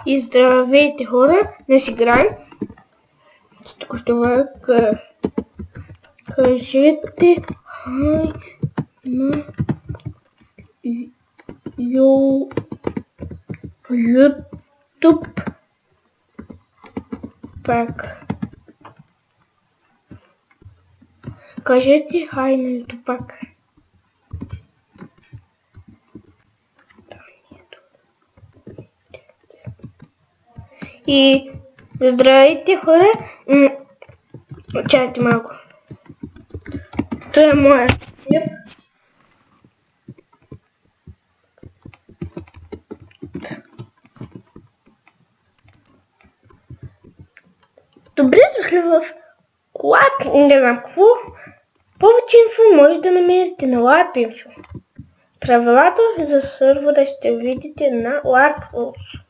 И здравейте хора, днес играем. Току-що кажете хай на YouTube пак. Кажете хай на YouTube пак. И здравейте хора, чакайте малко. Това е моя снип. Добре дошли в Lab, не знам какво. Повече инфо може да намерите на Lab Info. Правилата за сървъра ще видите на Lab Rules.